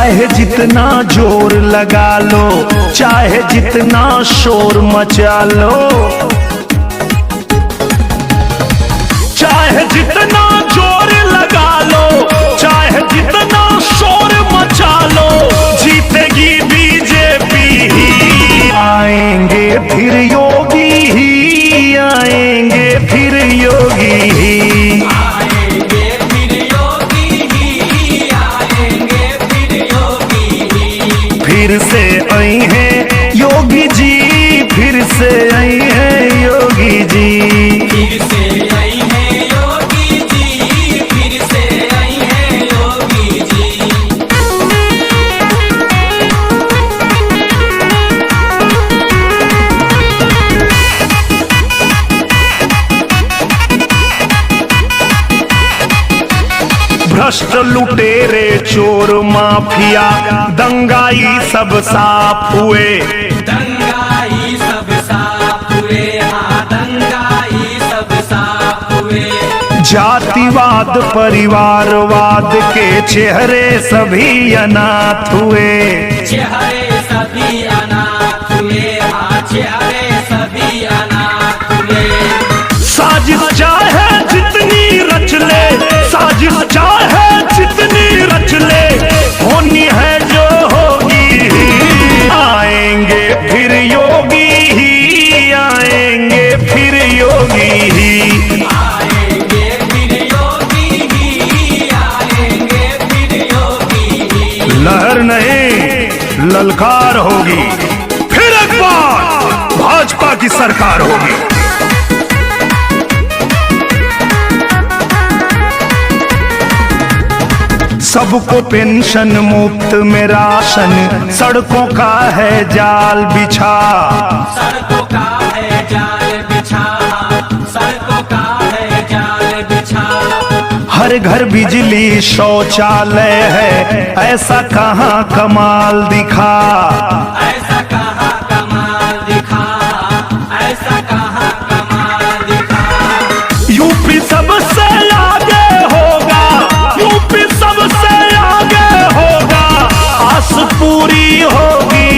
चाहे जितना जोर लगा लो, चाहे जितना शोर मचा लो, चाहे जितना जोर लगा लो, चाहे जितना शोर मचा लो, जीतेगी बीजेपी ही। आएंगे फिर योगी ही, आएंगे फिर योगी ही, आएंगे फिर योगी ही, आएंगे फिर योगी ही। फिर से आई हैं योगी जी, फिर से आई हैं योगी जी, फिर से आई है योगी जी, फिर से आई है योगी जी। भ्रष्ट लुटेरे चोर माफिया दंगाई सब साफ हुए, दंगाई सब साफ हुए, हाँ दंगाई सब साफ हुए। जातिवाद परिवारवाद के चेहरे सभी अनाथ हुए, चेहरे सभी अनाथ हुए, हाँ चेहरे सभी अनाथ हुए। साजिश चाहे जितनी रच ले, साजिश चाहे जितनी रच ले, होनी है जो होगी। आएंगे फिर योगी ही, आएंगे फिर योगी ही, आएंगे फिर योगी ही, आएंगे फिर योगी ही। लहर नहीं ललकार होगी, फिर एक बार भाजपा की सरकार होगी। सबको पेंशन मुफ्त में राशन, सड़कों का है जाल बिछा, सड़कों का है जाल बिछा, सड़कों का है जाल बिछा। हर घर बिजली शौचालय है, ऐसा कहाँ कमाल दिखा, ऐसा कहाँ कमाल दिखा, ऐसा कहाँ कमाल दिखा। यूपी सबसे आगे होगा, यूपी सबसे आगे होगा, आस पूरी होगी।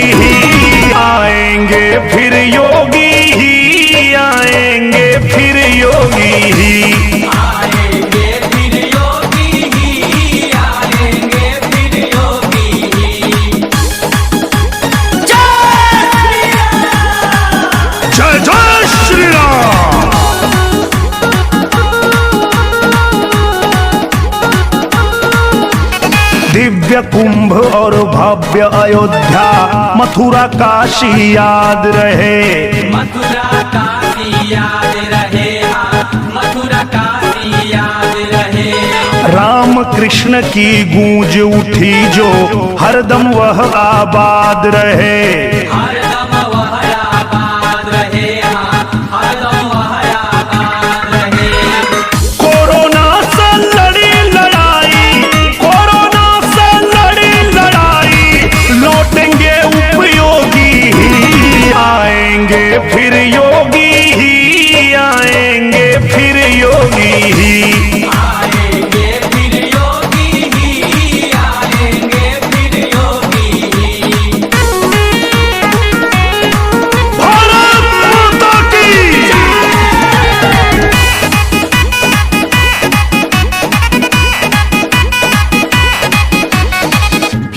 आएंगे फिर योगी ही, आएंगे फिर योगी ही, आएंगे फिर योगी ही, आएंगे फिर योगी ही। जय जय श्री राम। दिव्य कुंभ और भव्य अयोध्या, मथुरा काशी याद रहे, मथुरा काशी याद रहे, हाँ मथुरा काशी याद रहे। राम कृष्ण की गूंज उठी जो, हरदम वह आबाद रहे, हरदम वह आबाद रहे, हाँ हरदम वह आबाद रहे। कोरोना से लड़ी लड़ाई, कोरोना से लड़ी लड़ाई, लौटेंगे उपयोगी ही। आएंगे फिर योगी ही, आएंगे फिर योगी ही, आएंगे फिर योगी ही, आएंगे फिर योगी ही। भारत माता की।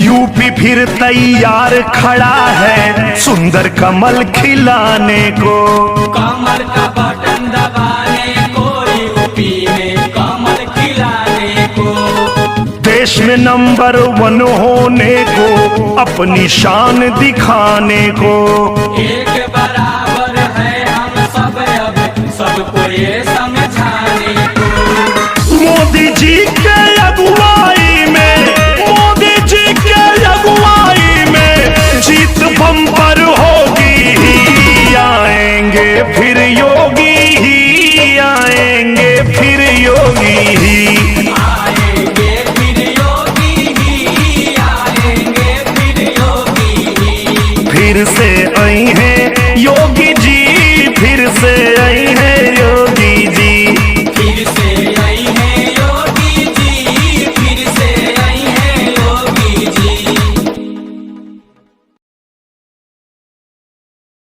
यूपी फिर तैयार खड़ा है, सुंदर कमल खिलाने को, कमल का बटन दबाने को, यूपी में कमल खिलाने को। देश में नंबर 1 होने को, अपनी शान दिखाने को। एक बराबर है हम सब, अब सबको ये समझाने को। मोदी जी के अगुवाई में, मोदी जी के अगुवाई में, जीत बम्पर होगी ही। आएंगे फिर योगी ही, आएंगे फिर योगी ही, आएंगे फिर योगी ही, आएंगे फिर योगी ही। फिर से आई हैं योगी